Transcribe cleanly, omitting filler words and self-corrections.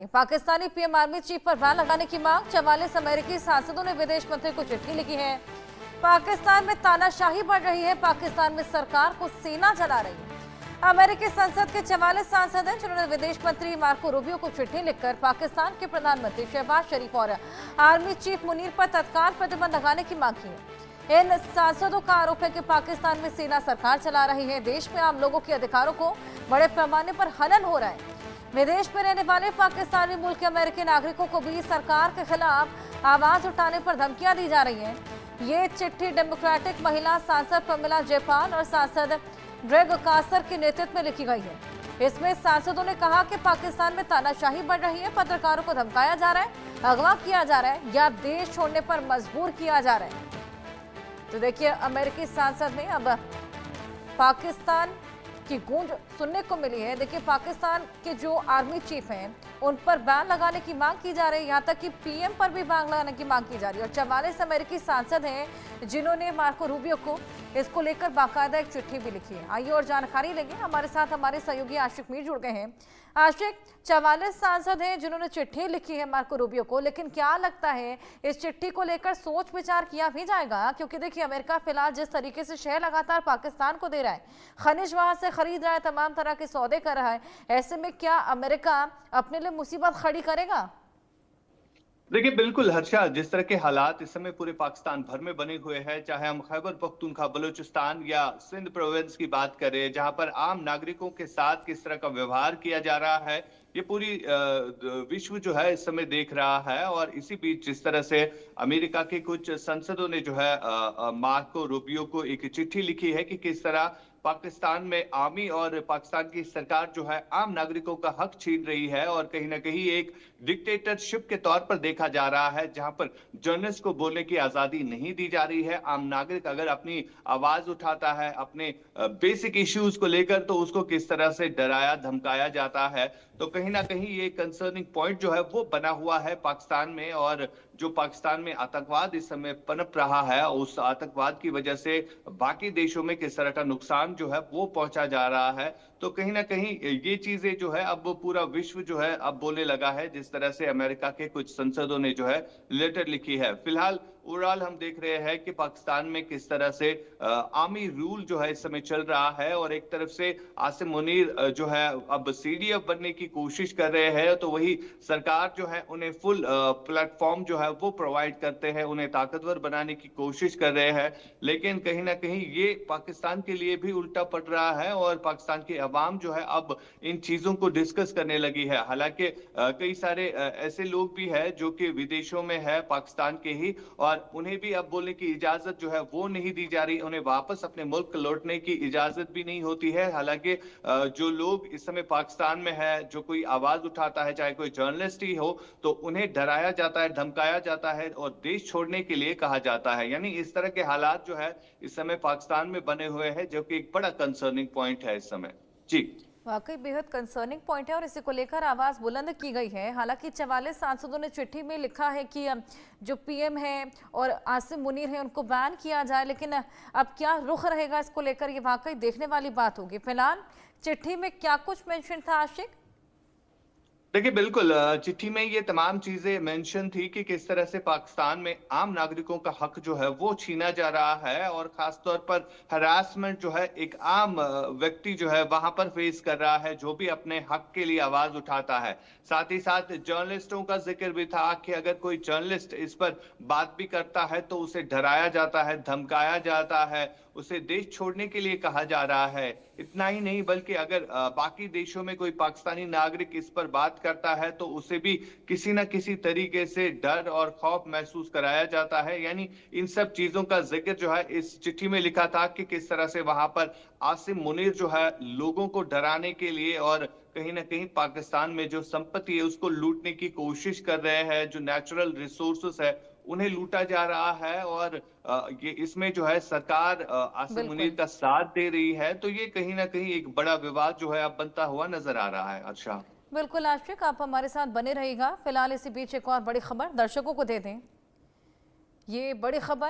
Pakistani PM army chief पर ban लगाने की मांग। 44 अमेरिकी सांसदों ने विदेश मंत्री को चिट्ठी लिखी है। पाकिस्तान में तानाशाही बढ़ रही है, पाकिस्तान में सरकार को सेना चला रही है। अमेरिकी संसद के 44 सांसद हैं जिन्होंने विदेश मंत्री मार्को रूबियो को चिट्ठी लिखकर पाकिस्तान के प्रधानमंत्री शहबाज शरीफ और आर्मी चीफ मुनीर पर तत्काल प्रतिबंध लगाने की मांग की है। इन सांसदों का आरोप है कि पाकिस्तान में सेना सरकार चला रही है, देश में आम लोगों के अधिकारों को बड़े पैमाने पर हनन हो रहा है। विदेश में रहने वाले पाकिस्तानी मूल के अमेरिकी नागरिकों को भी सरकार के खिलाफ आवाज उठाने पर धमकियां दी जा रही हैं। ये चिट्ठी डेमोक्रेटिक महिला सांसद प्रमिला जयपाल और सांसद ग्रेग कासर के नेतृत्व में लिखी गई है। इसमें सांसदों ने कहा कि पाकिस्तान में तानाशाही बढ़ रही है, पत्रकारों को धमकाया जा रहा है, अगवा किया जा रहा है या देश छोड़ने पर मजबूर किया जा रहा है। तो देखिए, अमेरिकी सांसद ने अब पाकिस्तान की गूंज सुनने को मिली है। देखिए, पाकिस्तान के जो आर्मी चीफ हैं उन पर बैन लगाने की मांग की जा रही है, यहाँ तक कि पीएम पर भी बैन लगाने की मांग की जा रही है। और 44 अमेरिकी सांसद हैं जिन्होंने मार्को रूबियो को इसको लेकर बाकायदा एक चिट्ठी भी लिखी है। आइए और जानकारी लेंगे, हमारे साथ हमारे सहयोगी आशिक मीर जुड़ गए हैं। आशिक, 44 सांसद हैं जिन्होंने चिट्ठी लिखी है मार्को रूबियो को, लेकिन क्या लगता है इस चिट्ठी को लेकर सोच विचार किया भी जाएगा? क्योंकि देखिए, अमेरिका फिलहाल जिस तरीके से शह लगातार पाकिस्तान को दे रहा है, खनिज वहां से खरीद रहा है, तमाम तरह के सौदे कर रहा है, ऐसे में क्या अमेरिका अपने लिए मुसीबत खड़ी करेगा? देखिए, बिल्कुल हर्षा, जिस तरह के हालात इस समय पूरे पाकिस्तान भर में बने हुए हैं, चाहे हम खैबर पख्तूनख्वा, बलूचिस्तान या सिंध प्रोविंस की बात करें, जहां पर आम नागरिकों के साथ किस तरह का व्यवहार किया जा रहा है, ये पूरी विश्व जो है इस समय देख रहा है। और इसी बीच जिस तरह से अमेरिका के कुछ संसदों ने जो है मार्को रूबियो को एक चिट्ठी लिखी है कि किस तरह पाकिस्तान में आर्मी और पाकिस्तान की सरकार जो है आम नागरिकों का हक छीन रही है और कहीं ना कहीं एक डिक्टेटरशिप के तौर पर देखा जा रहा है, जहां पर जर्नलिस्ट को बोलने की आजादी नहीं दी जा रही है। आम नागरिक अगर अपनी आवाज उठाता है अपने बेसिक इश्यूज को लेकर, तो उसको किस तरह से डराया धमकाया जाता है। तो कहीं ना कहीं ये कंसर्निंग पॉइंट जो है वो बना हुआ है पाकिस्तान में। और जो पाकिस्तान में आतंकवाद इस समय पनप रहा है, उस आतंकवाद की वजह से बाकी देशों में किस तरह का नुकसान जो है वो पहुंचा जा रहा है। तो कहीं ना कहीं ये चीजें जो है अब पूरा विश्व जो है अब बोलने लगा है, जिस तरह से अमेरिका के कुछ संसदों ने जो है लेटर लिखी है। फिलहाल ओवरऑल हम देख रहे हैं कि पाकिस्तान में किस तरह से आर्मी रूल जो है इस समय चल रहा है और एक तरफ से आसिम मुनीर जो है अब सीडीएफ बनने की कोशिश कर रहे हैं, तो वही सरकार जो है उन्हें फुल प्लेटफॉर्म जो है वो प्रोवाइड करते हैं, उन्हें ताकतवर बनाने की कोशिश कर रहे हैं। लेकिन कहीं ना कहीं ये पाकिस्तान के लिए भी उल्टा पड़ रहा है और पाकिस्तान की अवाम जो है अब इन चीजों को डिस्कस करने लगी है। हालांकि कई सारे ऐसे लोग भी हैं जो कि विदेशों में है पाकिस्तान के ही, और उन्हें भी अब बोलने की इजाजत जो है वो नहीं दी जा रही, उन्हें वापस अपने मुल्क लौटने की इजाजत भी नहीं होती है। हालांकि जो लोग इस समय पाकिस्तान में है, जो कोई आवाज उठाता है, चाहे कोई जर्नलिस्ट ही हो, तो उन्हें डराया जाता है, धमकाया जाता है और देश छोड़ने के लिए कहा जाता है। यानी इस तरह के हालात जो है इस समय पाकिस्तान में बने हुए हैं, जो कि एक बड़ा कंसर्निंग पॉइंट है इस समय। जी, वाकई बेहद कंसर्निंग पॉइंट है और इसी को लेकर आवाज बुलंद की गई है। हालांकि 44 सांसदों ने चिट्ठी में लिखा है कि जो पीएम है और आसिम मुनीर है उनको बैन किया जाए, लेकिन अब क्या रुख रहेगा इसको लेकर, ये वाकई देखने वाली बात होगी। फिलहाल चिट्ठी में क्या कुछ मेंशन था आशिक? देखिए, बिल्कुल चिट्ठी में ये तमाम चीजें मेंशन थी कि किस तरह से पाकिस्तान में आम नागरिकों का हक जो है वो छीना जा रहा है और खासतौर पर हरासमेंट जो है एक आम व्यक्ति जो है वहां पर फेस कर रहा है, जो भी अपने हक के लिए आवाज उठाता है। साथ ही साथ जर्नलिस्टों का जिक्र भी था कि अगर कोई जर्नलिस्ट इस पर बात भी करता है तो उसे डराया जाता है, धमकाया जाता है, उसे देश छोड़ने के लिए कहा जा रहा है। इतना ही नहीं, बल्कि अगर बाकी देशों में कोई पाकिस्तानी नागरिक इस पर बात करता है तो उसे भी किसी न किसी तरीके से डर और खौफ महसूस कराया जाता है। यानी इन सब चीजों का जिक्र जो है इस चिट्ठी में लिखा था कि किस तरह से वहां पर आसिम मुनीर जो है लोगों को डराने के लिए और कहीं ना कहीं पाकिस्तान में जो संपत्ति है उसको लूटने की कोशिश कर रहे हैं, जो नेचुरल रिसोर्सेस है उन्हें लूटा जा रहा है। और ये इसमें जो है सरकार आसिम मुनीर का साथ दे रही है, तो ये कहीं ना कहीं एक बड़ा विवाद जो है अब बनता हुआ नजर आ रहा है। अच्छा, बिल्कुल आशिक, आप हमारे साथ बने रहिएगा। फिलहाल इसी बीच एक और बड़ी खबर दर्शकों को दे दें। ये बड़ी खबर